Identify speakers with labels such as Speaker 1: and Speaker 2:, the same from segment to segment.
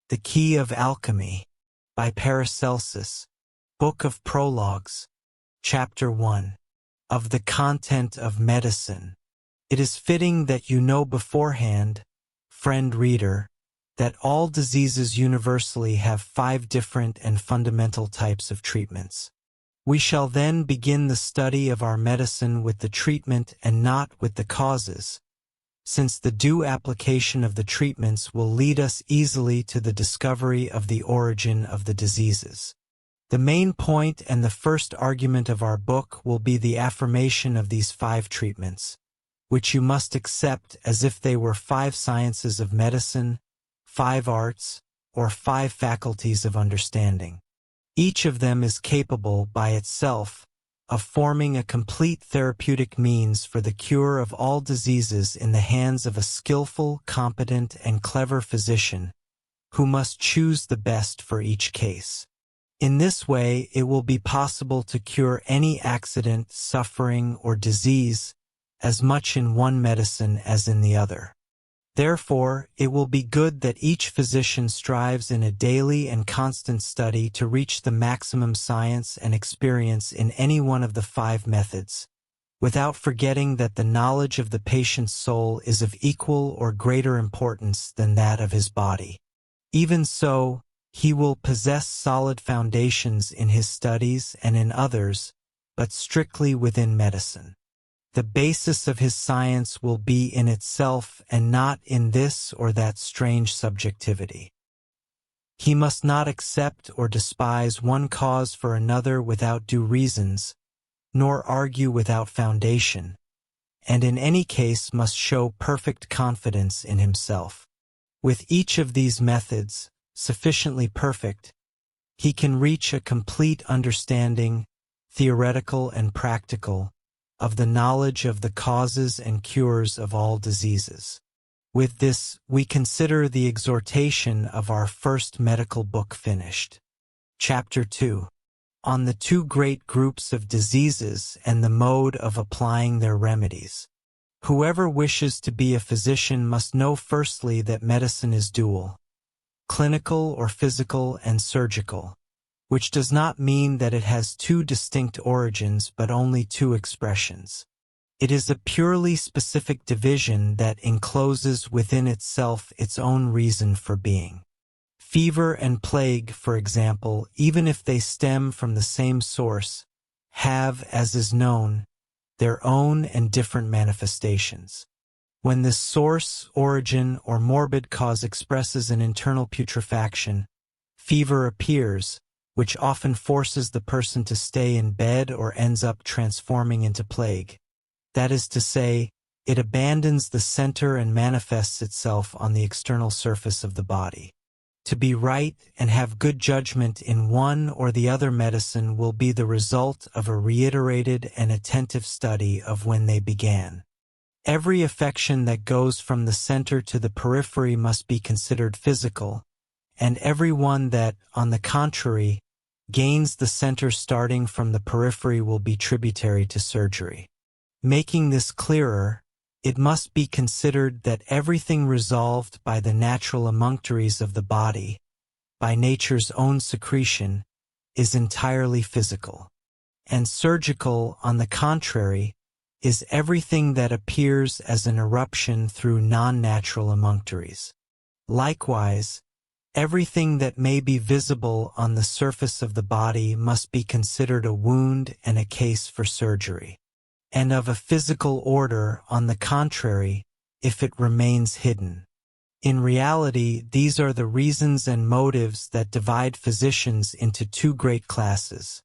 Speaker 1: The Key of Alchemy by Paracelsus, Book of Prologues, Chapter 1. Of the content of medicine. It is fitting that you know beforehand, friend reader, that all diseases universally have 5 different and fundamental types of treatments. We shall then begin the study of our medicine with the treatment and not with the causes, since the due application of the treatments will lead us easily to the discovery of the origin of the diseases. The main point and the first argument of our book will be the affirmation of these 5 treatments, which you must accept as if they were 5 sciences of medicine, 5 arts, or 5 faculties of understanding. Each of them is capable, by itself, of forming a complete therapeutic means for the cure of all diseases in the hands of a skillful, competent, and clever physician, who must choose the best for each case. In this way, it will be possible to cure any accident, suffering, or disease as much in one medicine as in the other. Therefore, it will be good that each physician strives in a daily and constant study to reach the maximum science and experience in any one of the 5 methods, without forgetting that the knowledge of the patient's soul is of equal or greater importance than that of his body. Even so, he will possess solid foundations in his studies and in others, but strictly within medicine. The basis of his science will be in itself and not in this or that strange subjectivity. He must not accept or despise one cause for another without due reasons, nor argue without foundation, and in any case must show perfect confidence in himself. With each of these methods, sufficiently perfect, he can reach a complete understanding, theoretical and practical, of the knowledge of the causes and cures of all diseases. With this, we consider the exhortation of our first medical book finished. Chapter 2. On the 2 great groups of diseases and the mode of applying their remedies. Whoever wishes to be a physician must know firstly that medicine is dual, clinical or physical and surgical, which does not mean that it has 2 distinct origins but only 2 expressions. It is a purely specific division that encloses within itself its own reason for being. Fever and plague, for example, even if they stem from the same source, have, as is known, their own and different manifestations. When this source, origin, or morbid cause expresses an internal putrefaction, fever appears, which often forces the person to stay in bed or ends up transforming into plague. That is to say, it abandons the center and manifests itself on the external surface of the body. To be right and have good judgment in one or the other medicine will be the result of a reiterated and attentive study of when they began. Every affection that goes from the center to the periphery must be considered physical, and every one that, on the contrary, gains the center starting from the periphery will be tributary to surgery. Making this clearer, it must be considered that everything resolved by the natural emunctories of the body, by nature's own secretion, is entirely physical. And surgical, on the contrary, is everything that appears as an eruption through non-natural emunctories. Likewise, everything that may be visible on the surface of the body must be considered a wound and a case for surgery. And of a physical order, on the contrary, if it remains hidden. In reality, these are the reasons and motives that divide physicians into 2 great classes,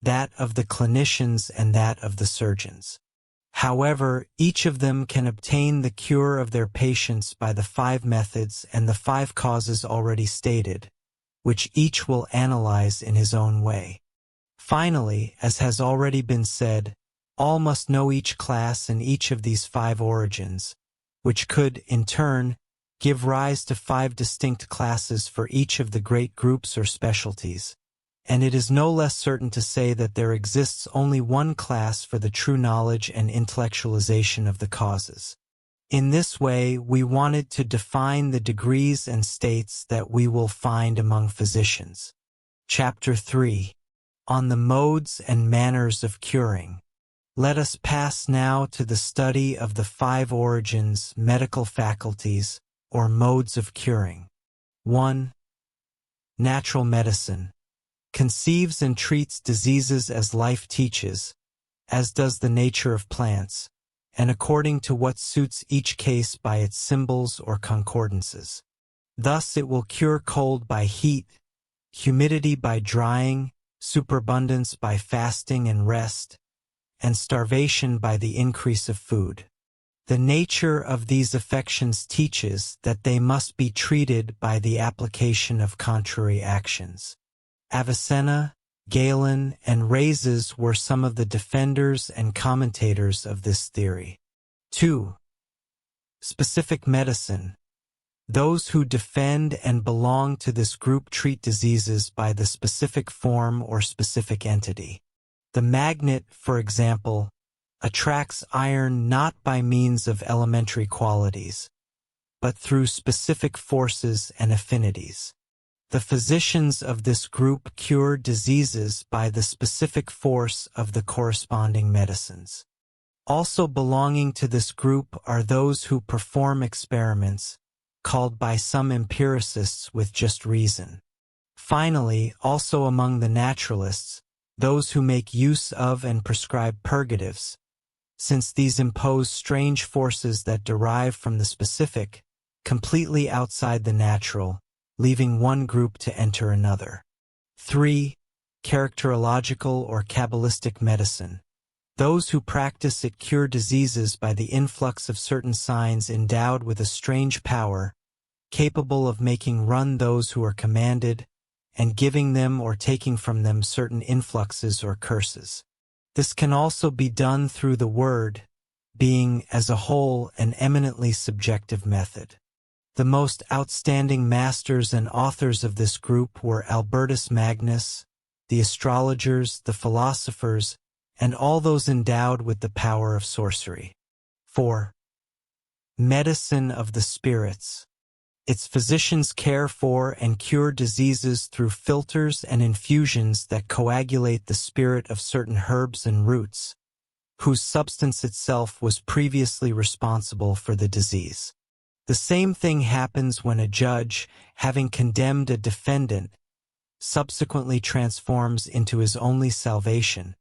Speaker 1: that of the clinicians and that of the surgeons. However, each of them can obtain the cure of their patients by the 5 methods and the 5 causes already stated, which each will analyze in his own way. Finally, as has already been said, all must know each class and each of these 5 origins, which could, in turn, give rise to 5 distinct classes for each of the great groups or specialties. And it is no less certain to say that there exists only one class for the true knowledge and intellectualization of the causes. In this way, we wanted to define the degrees and states that we will find among physicians. Chapter 3. On the modes and manners of curing. Let us pass now to the study of the 5 origins, medical faculties, or modes of curing. 1. Natural medicine. Conceives and treats diseases as life teaches, as does the nature of plants, and according to what suits each case by its symbols or concordances. Thus it will cure cold by heat, humidity by drying, superabundance by fasting and rest, and starvation by the increase of food. The nature of these affections teaches that they must be treated by the application of contrary actions. Avicenna, Galen, and Rhazes were some of the defenders and commentators of this theory. 2. Specific medicine. Those who defend and belong to this group treat diseases by the specific form or specific entity. The magnet, for example, attracts iron not by means of elementary qualities, but through specific forces and affinities. The physicians of this group cure diseases by the specific force of the corresponding medicines. Also belonging to this group are those who perform experiments, called by some empiricists with just reason. Finally, also among the naturalists, those who make use of and prescribe purgatives, since these impose strange forces that derive from the specific, completely outside the natural, leaving one group to enter another. 3. Characterological or Kabbalistic medicine. Those who practice it cure diseases by the influx of certain signs endowed with a strange power, capable of making run those who are commanded, and giving them or taking from them certain influxes or curses. This can also be done through the word, being, as a whole, an eminently subjective method. The most outstanding masters and authors of this group were Albertus Magnus, the astrologers, the philosophers, and all those endowed with the power of sorcery. 4. Medicine of the spirits. Its physicians care for and cure diseases through filters and infusions that coagulate the spirit of certain herbs and roots, whose substance itself was previously responsible for the disease. The same thing happens when a judge, having condemned a defendant, subsequently transforms into his only salvation,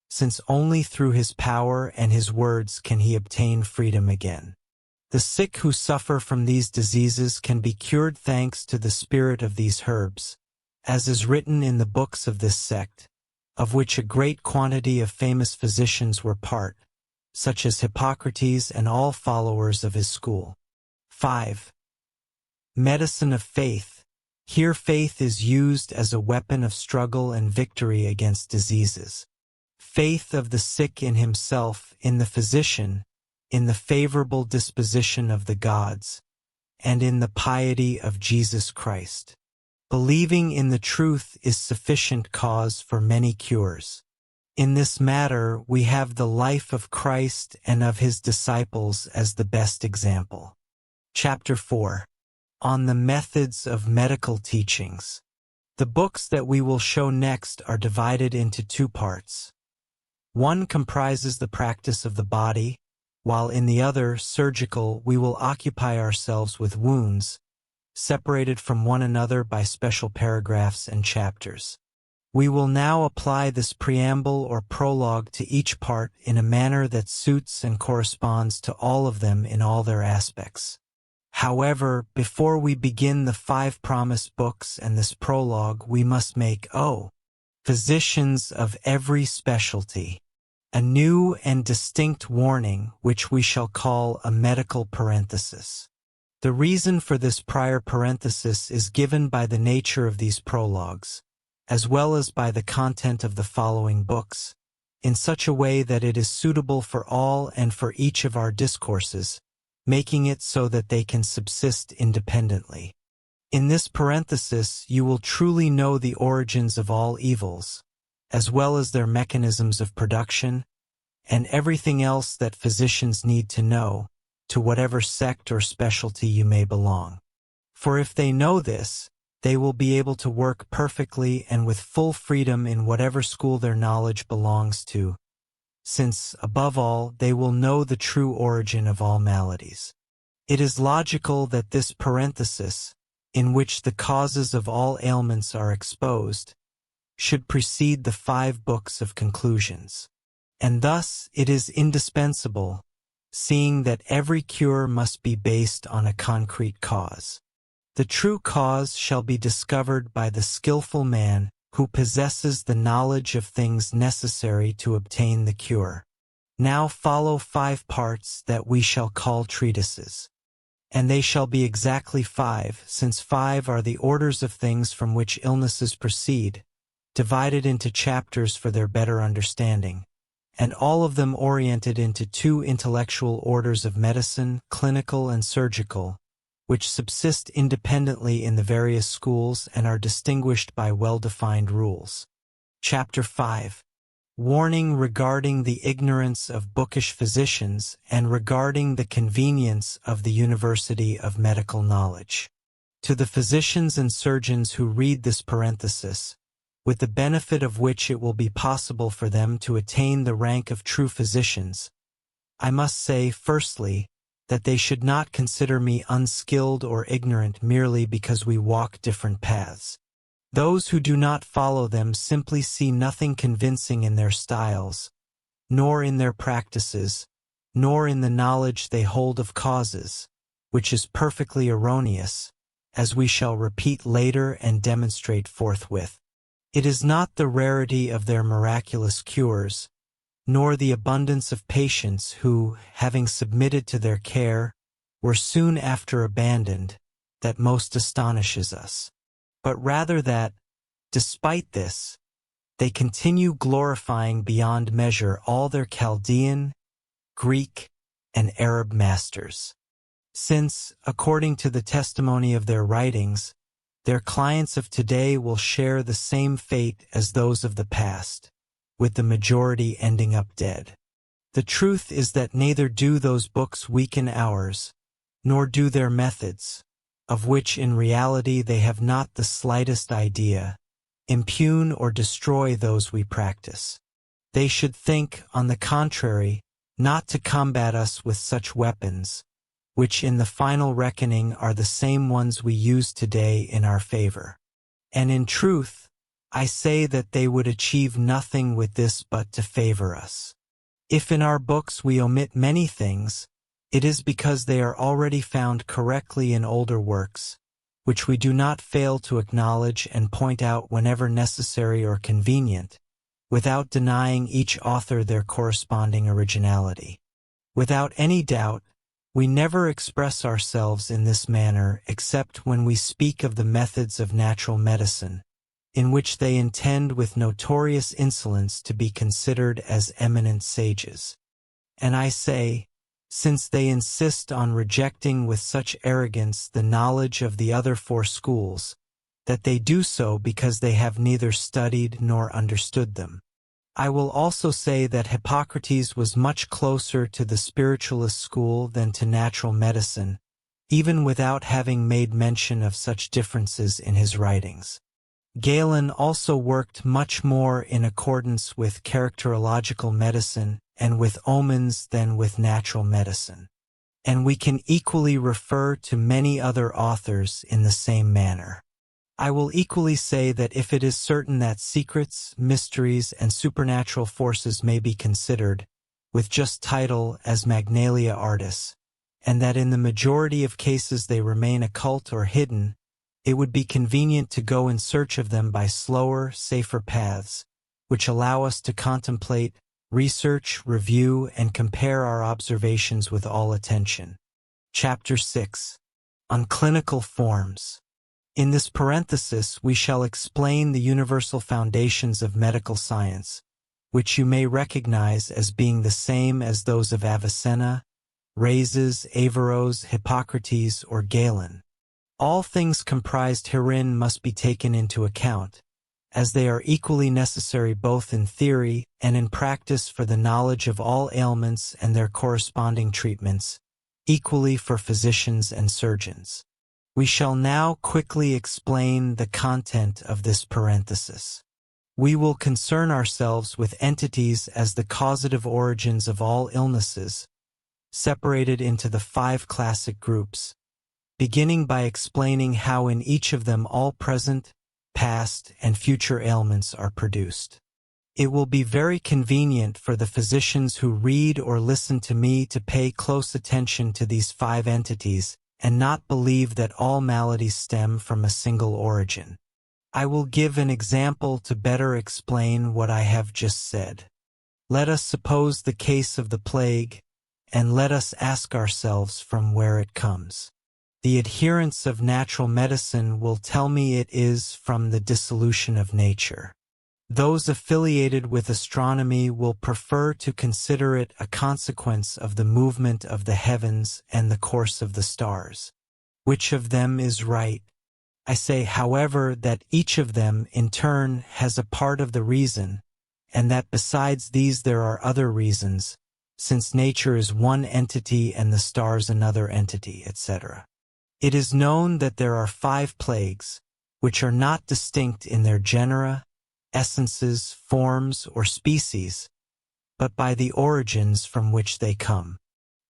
Speaker 1: since only through his power and his words can he obtain freedom again. The sick who suffer from these diseases can be cured thanks to the spirit of these herbs, as is written in the books of this sect, of which a great quantity of famous physicians were part, such as Hippocrates and all followers of his school. 5. Medicine of faith. Here faith is used as a weapon of struggle and victory against diseases. Faith of the sick in himself, in the physician, in the favorable disposition of the gods, and in the piety of Jesus Christ. Believing in the truth is sufficient cause for many cures. In this matter, we have the life of Christ and of his disciples as the best example. Chapter 4. On the methods of medical teachings. The books that we will show next are divided into 2 parts. One comprises the practice of the body, while in the other, surgical, we will occupy ourselves with wounds, separated from one another by special paragraphs and chapters. We will now apply this preamble or prologue to each part in a manner that suits and corresponds to all of them in all their aspects. However, before we begin the 5 promised books and this prologue, we must make, physicians of every specialty, a new and distinct warning which we shall call a medical parenthesis. The reason for this prior parenthesis is given by the nature of these prologues, as well as by the content of the following books, in such a way that it is suitable for all and for each of our discourses, making it so that they can subsist independently. In this parenthesis, you will truly know the origins of all evils, as well as their mechanisms of production, and everything else that physicians need to know, to whatever sect or specialty you may belong. For if they know this, they will be able to work perfectly and with full freedom in whatever school their knowledge belongs to, since, above all, they will know the true origin of all maladies. It is logical that this parenthesis, in which the causes of all ailments are exposed, should precede the 5 books of conclusions. And thus it is indispensable, seeing that every cure must be based on a concrete cause. The true cause shall be discovered by the skillful man who possesses the knowledge of things necessary to obtain the cure. Now follow 5 parts that we shall call treatises. And they shall be exactly 5, since 5 are the orders of things from which illnesses proceed, divided into chapters for their better understanding, and all of them oriented into 2 intellectual orders of medicine, clinical and surgical, which subsist independently in the various schools and are distinguished by well-defined rules. Chapter 5. Warning regarding the ignorance of bookish physicians and regarding the convenience of the University of Medical Knowledge. To the physicians and surgeons who read this parenthesis, with the benefit of which it will be possible for them to attain the rank of true physicians, I must say, firstly, that they should not consider me unskilled or ignorant merely because we walk different paths. Those who do not follow them simply see nothing convincing in their styles, nor in their practices, nor in the knowledge they hold of causes, which is perfectly erroneous, as we shall repeat later and demonstrate forthwith. It is not the rarity of their miraculous cures, nor the abundance of patients who, having submitted to their care, were soon after abandoned, that most astonishes us, but rather that, despite this, they continue glorifying beyond measure all their Chaldean, Greek, and Arab masters. Since, according to the testimony of their writings, their clients of today will share the same fate as those of the past, with the majority ending up dead. The truth is that neither do those books weaken ours, nor do their methods, of which in reality they have not the slightest idea, impugn or destroy those we practice. They should think, on the contrary, not to combat us with such weapons, which in the final reckoning are the same ones we use today in our favor. And in truth, I say that they would achieve nothing with this but to favor us. If in our books we omit many things, it is because they are already found correctly in older works, which we do not fail to acknowledge and point out whenever necessary or convenient, without denying each author their corresponding originality. Without any doubt, we never express ourselves in this manner except when we speak of the methods of natural medicine, in which they intend with notorious insolence to be considered as eminent sages. And I say, since they insist on rejecting with such arrogance the knowledge of the other 4 schools, that they do so because they have neither studied nor understood them. I will also say that Hippocrates was much closer to the spiritualist school than to natural medicine, even without having made mention of such differences in his writings. Galen also worked much more in accordance with characterological medicine and with omens than with natural medicine. And we can equally refer to many other authors in the same manner. I will equally say that if it is certain that secrets, mysteries, and supernatural forces may be considered, with just title as Magnalia Artis, and that in the majority of cases they remain occult or hidden, it would be convenient to go in search of them by slower, safer paths, which allow us to contemplate, research, review, and compare our observations with all attention. Chapter 6. On Clinical Forms. In this parenthesis we shall explain the universal foundations of medical science, which you may recognize as being the same as those of Avicenna, Rhazes, Averroes, Hippocrates, or Galen. All things comprised herein must be taken into account, as they are equally necessary both in theory and in practice for the knowledge of all ailments and their corresponding treatments, equally for physicians and surgeons. We shall now quickly explain the content of this parenthesis. We will concern ourselves with entities as the causative origins of all illnesses, separated into the 5 classic groups, beginning by explaining how in each of them all present, past, and future ailments are produced. It will be very convenient for the physicians who read or listen to me to pay close attention to these 5 entities and not believe that all maladies stem from a single origin. I will give an example to better explain what I have just said. Let us suppose the case of the plague, and let us ask ourselves from where it comes. The adherents of natural medicine will tell me it is from the dissolution of nature. Those affiliated with astronomy will prefer to consider it a consequence of the movement of the heavens and the course of the stars. Which of them is right? I say, however, that each of them in turn has a part of the reason, and that besides these there are other reasons, since nature is one entity and the stars another entity, etc. It is known that there are 5 plagues, which are not distinct in their genera, essences, forms, or species, but by the origins from which they come.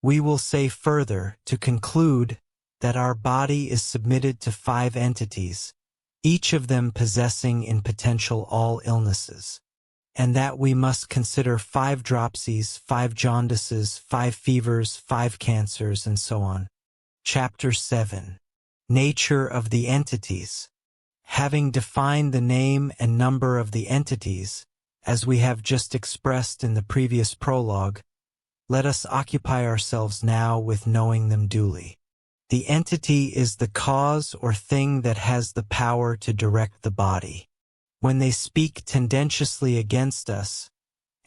Speaker 1: We will say further, to conclude, that our body is submitted to 5 entities, each of them possessing in potential all illnesses, and that we must consider 5 dropsies, 5 jaundices, 5 fevers, 5 cancers, and so on. Chapter 7. Nature of the entities. Having defined the name and number of the entities, as we have just expressed in the previous prologue, let us occupy ourselves now with knowing them duly. The entity is the cause or thing that has the power to direct the body. When they speak tendentiously against us,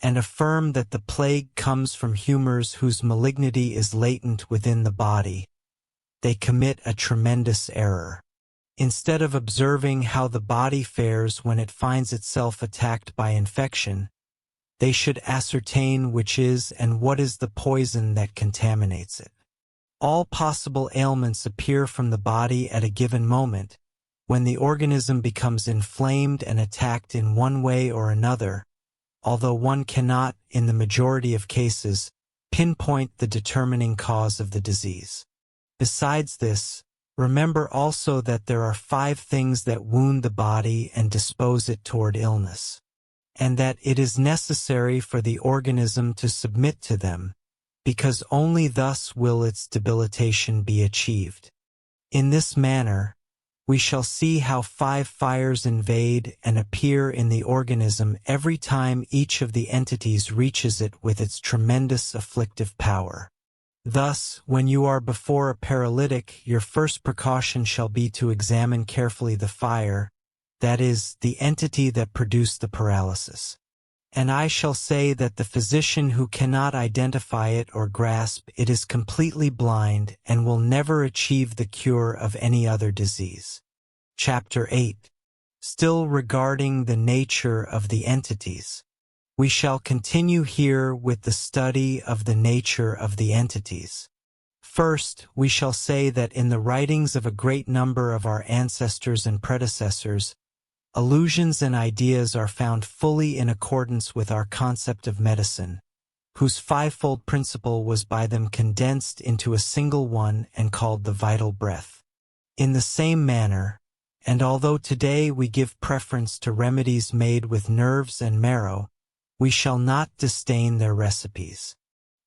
Speaker 1: and affirm that the plague comes from humors whose malignity is latent within the body, they commit a tremendous error. Instead of observing how the body fares when it finds itself attacked by infection, they should ascertain which is and what is the poison that contaminates it. All possible ailments appear from the body at a given moment, when the organism becomes inflamed and attacked in one way or another, although one cannot, in the majority of cases, pinpoint the determining cause of the disease. Besides this, remember also that there are 5 things that wound the body and dispose it toward illness, and that it is necessary for the organism to submit to them, because only thus will its debilitation be achieved. In this manner, we shall see how 5 fires invade and appear in the organism every time each of the entities reaches it with its tremendous afflictive power. Thus, when you are before a paralytic, your first precaution shall be to examine carefully the fire, that is, the entity that produced the paralysis. And I shall say that the physician who cannot identify it or grasp it is completely blind and will never achieve the cure of any other disease. Chapter 8. Still regarding the nature of the entities. We shall continue here with the study of the nature of the entities. First, we shall say that in the writings of a great number of our ancestors and predecessors, allusions and ideas are found fully in accordance with our concept of medicine, whose 5-fold principle was by them condensed into a single one and called the vital breath. In the same manner, and although today we give preference to remedies made with nerves and marrow, we shall not disdain their recipes.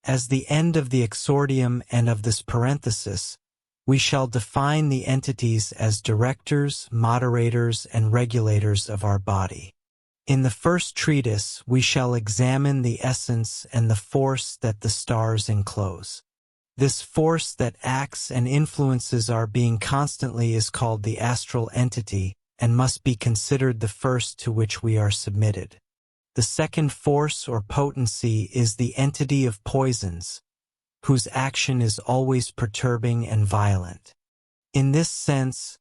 Speaker 1: As the end of the exordium and of this parenthesis, we shall define the entities as directors, moderators, and regulators of our body. In the first treatise, we shall examine the essence and the force that the stars enclose. This force that acts and influences our being constantly is called the astral entity and must be considered the first to which we are submitted. The second force or potency is the entity of poisons, whose action is always perturbing and violent. In this sense,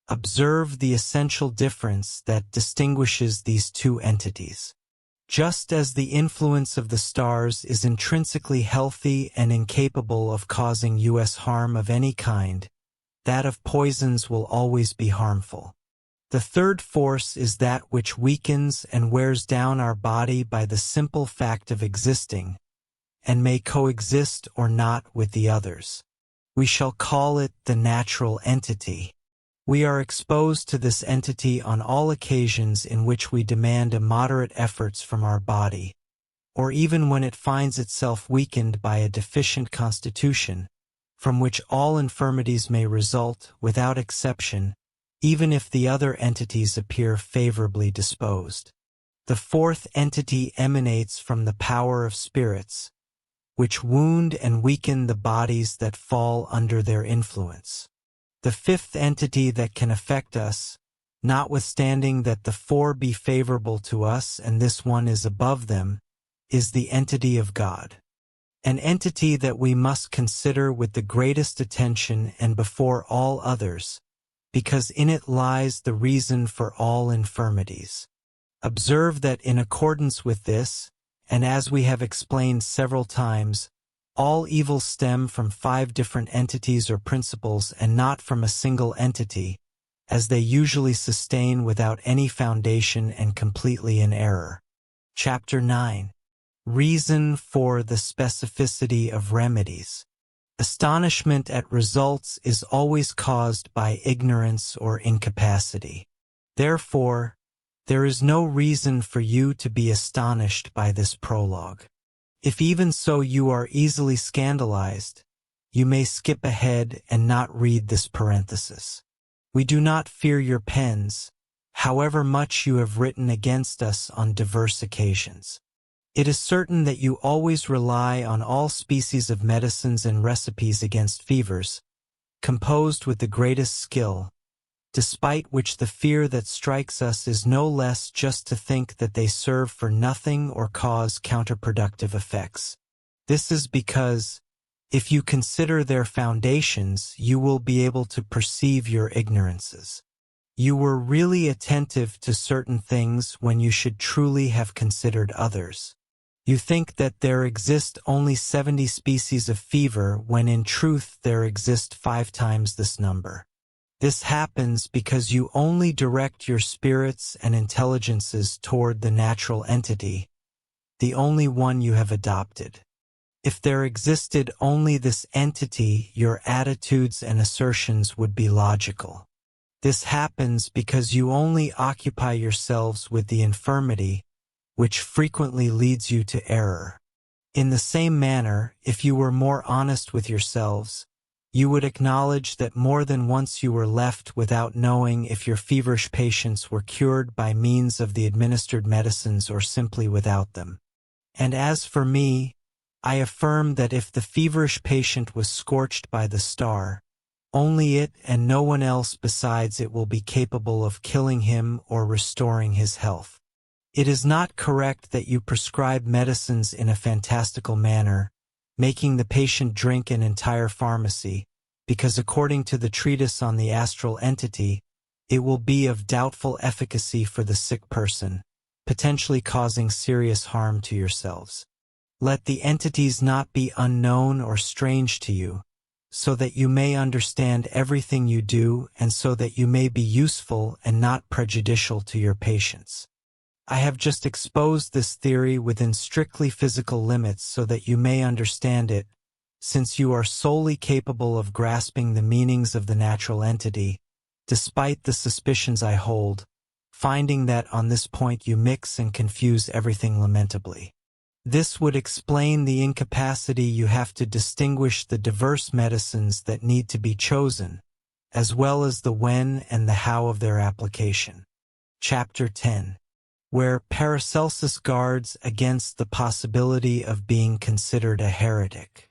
Speaker 1: observe the essential difference that distinguishes these 2 entities. Just as the influence of the stars is intrinsically healthy and incapable of causing us harm of any kind, that of poisons will always be harmful. The third force is that which weakens and wears down our body by the simple fact of existing, and may coexist or not with the others. We shall call it the natural entity. We are exposed to this entity on all occasions in which we demand immoderate efforts from our body, or even when it finds itself weakened by a deficient constitution, from which all infirmities may result without exception, even if the other entities appear favorably disposed. The fourth entity emanates from the power of spirits, which wound and weaken the bodies that fall under their influence. The fifth entity that can affect us, notwithstanding that the four be favorable to us and this one is above them, is the entity of God. An entity that we must consider with the greatest attention and before all others, because in it lies the reason for all infirmities. Observe that in accordance with this, and as we have explained several times, all evils stem from 5 different entities or principles and not from a single entity, as they usually sustain without any foundation and completely in error. Chapter 9. Reason for the specificity of remedies. Astonishment at results is always caused by ignorance or incapacity. Therefore, there is no reason for you to be astonished by this prologue. If even so you are easily scandalized, you may skip ahead and not read this parenthesis. We do not fear your pens, however much you have written against us on diverse occasions. It is certain that you always rely on all species of medicines and recipes against fevers, composed with the greatest skill, despite which the fear that strikes us is no less just to think that they serve for nothing or cause counterproductive effects. This is because, if you consider their foundations, you will be able to perceive your ignorances. You were really attentive to certain things when you should truly have considered others. You think that there exist only 70 species of fever when in truth there exist 5 times this number. This happens because you only direct your spirits and intelligences toward the natural entity, the only one you have adopted. If there existed only this entity, your attitudes and assertions would be logical. This happens because you only occupy yourselves with the infirmity, which frequently leads you to error. In the same manner, if you were more honest with yourselves, you would acknowledge that more than once you were left without knowing if your feverish patients were cured by means of the administered medicines or simply without them. And as for me, I affirm that if the feverish patient was scorched by the star, only it and no one else besides it will be capable of killing him or restoring his health. It is not correct that you prescribe medicines in a fantastical manner, making the patient drink an entire pharmacy, because according to the treatise on the astral entity, it will be of doubtful efficacy for the sick person, potentially causing serious harm to yourselves. Let the entities not be unknown or strange to you, so that you may understand everything you do and so that you may be useful and not prejudicial to your patients. I have just exposed this theory within strictly physical limits so that you may understand it, since you are solely capable of grasping the meanings of the natural entity, despite the suspicions I hold, finding that on this point you mix and confuse everything lamentably. This would explain the incapacity you have to distinguish the diverse medicines that need to be chosen, as well as the when and the how of their application. Chapter 10. Where Paracelsus guards against the possibility of being considered a heretic.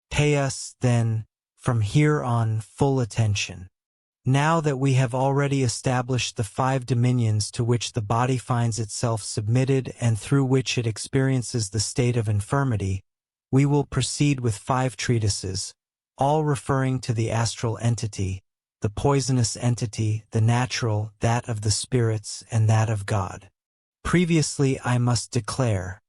Speaker 1: Pay us, then, from here on, full attention. Now that we have already established the 5 dominions to which the body finds itself submitted and through which it experiences the state of infirmity, we will proceed with 5 treatises, all referring to the astral entity, the poisonous entity, the natural, that of the spirits, and that of God. Previously, I must declare,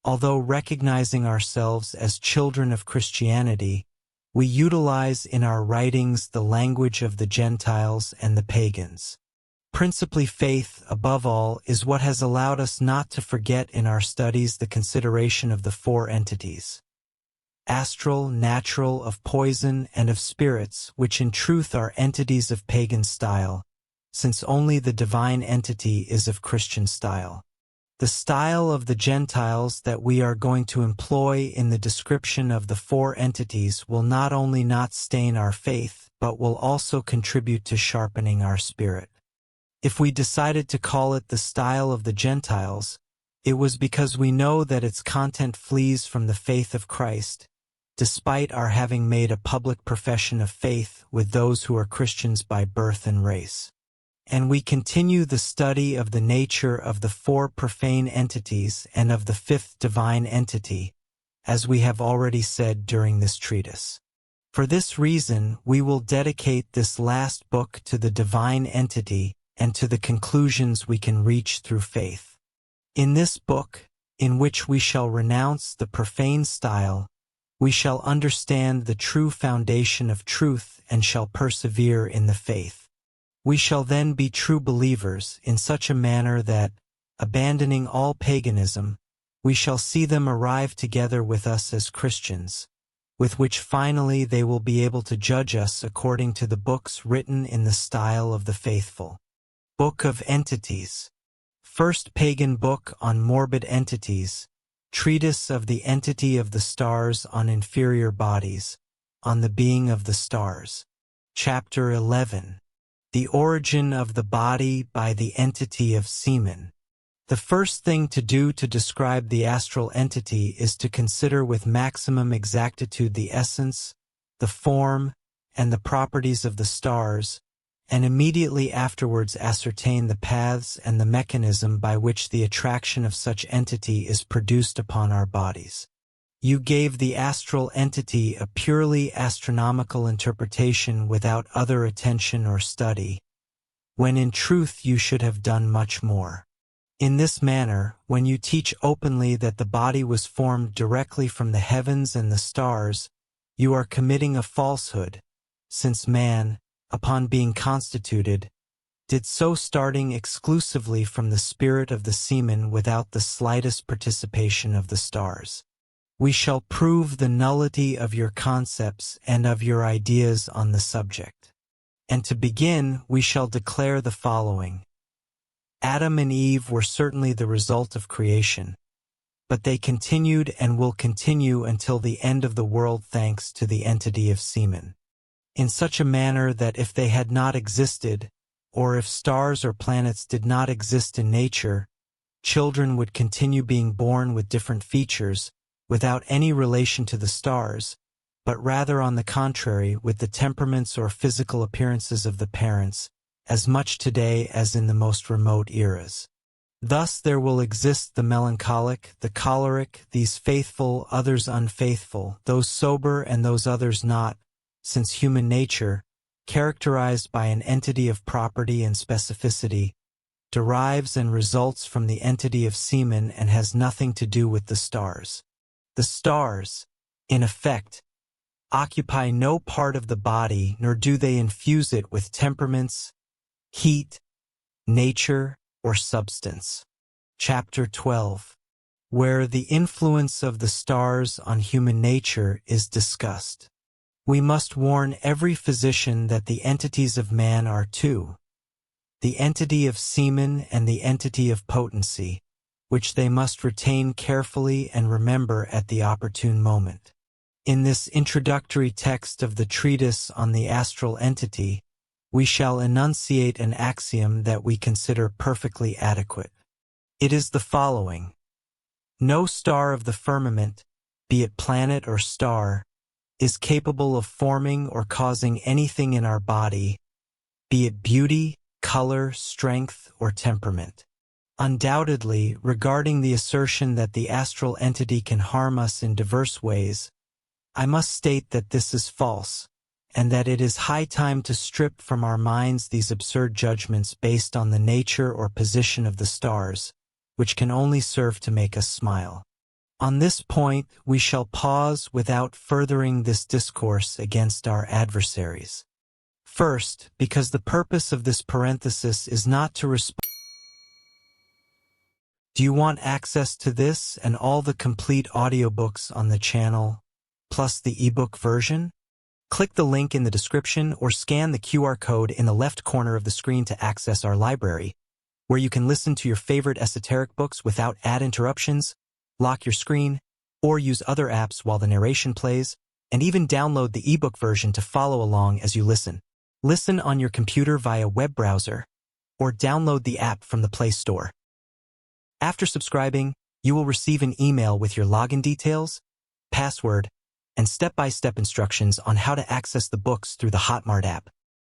Speaker 1: although recognizing ourselves as children of Christianity, we utilize in our writings the language of the Gentiles and the pagans. Principally, faith, above all, is what has allowed us not to forget in our studies the consideration of the four entities: astral, natural, of poison, and of spirits, which in truth are entities of pagan style, since only the divine entity is of Christian style. The style of the Gentiles that we are going to employ in the description of the four entities will not only not stain our faith, but will also contribute to sharpening our spirit. If we decided to call it the style of the Gentiles, it was because we know that its content flees from the faith of Christ, despite our having made a public profession of faith with those who are Christians by birth and race. And we continue the study of the nature of the four profane entities and of the fifth divine entity, as we have already said during this treatise. For this reason, we will dedicate this last book to the divine entity and to the conclusions we can reach through faith. In this book, in which we shall renounce the profane style, we shall understand the true foundation of truth and shall persevere in the faith. We shall then be true believers in such a manner that, abandoning all paganism, we shall see them arrive together with us as Christians, with which finally they will be able to judge us according to the books written in the style of the faithful. Book of Entities. First pagan book on morbid entities, treatise of the entity of the stars on inferior bodies, on the being of the stars. Chapter 11. The origin of the body by the entity of semen. The first thing to do to describe the astral entity is to consider with maximum exactitude the essence, the form, and the properties of the stars, and immediately afterwards ascertain the paths and the mechanism by which the attraction of such entity is produced upon our bodies. You gave the astral entity a purely astronomical interpretation without other attention or study, when in truth you should have done much more. In this manner, when you teach openly that the body was formed directly from the heavens and the stars, you are committing a falsehood, since man, upon being constituted, did so starting exclusively from the spirit of the semen without the slightest participation of the stars. We shall prove the nullity of your concepts and of your ideas on the subject. And to begin, we shall declare the following. Adam and Eve were certainly the result of creation, but they continued and will continue until the end of the world thanks to the entity of semen, in such a manner that if they had not existed, or if stars or planets did not exist in nature, children would continue being born with different features, without any relation to the stars, but rather on the contrary with the temperaments or physical appearances of the parents, as much today as in the most remote eras. Thus there will exist the melancholic, the choleric, these faithful, others unfaithful, those sober and those others not, since human nature, characterized by an entity of property and specificity, derives and results from the entity of semen and has nothing to do with the stars. The stars, in effect, occupy no part of the body, nor do they infuse it with temperaments, heat, nature, or substance. Chapter 12, where the influence of the stars on human nature is discussed. We must warn every physician that the entities of man are two, the entity of semen and the entity of potency, which they must retain carefully and remember at the opportune moment. In this introductory text of the treatise on the astral entity, we shall enunciate an axiom that we consider perfectly adequate. It is the following. No star of the firmament, be it planet or star, is capable of forming or causing anything in our body, be it beauty, color, strength, or temperament. Undoubtedly, regarding the assertion that the astral entity can harm us in diverse ways, I must state that this is false, and that it is high time to strip from our minds these absurd judgments based on the nature or position of the stars, which can only serve to make us smile. On this point, we shall pause without furthering this discourse against our adversaries. First, because the purpose of this parenthesis is not to respond. Do you want access to this and all the complete audiobooks on the channel, plus the ebook version? Click the link in the description or scan the QR code in the left corner of the screen to access our library, where you can listen to your favorite esoteric books without ad interruptions, lock your screen, or use other apps while the narration plays, and even download the ebook version to follow along as you listen. Listen on your computer via web browser, or download the app from the Play Store. After subscribing, you will receive an email with your login details, password, and step-by-step instructions on how to access the books through the Hotmart app.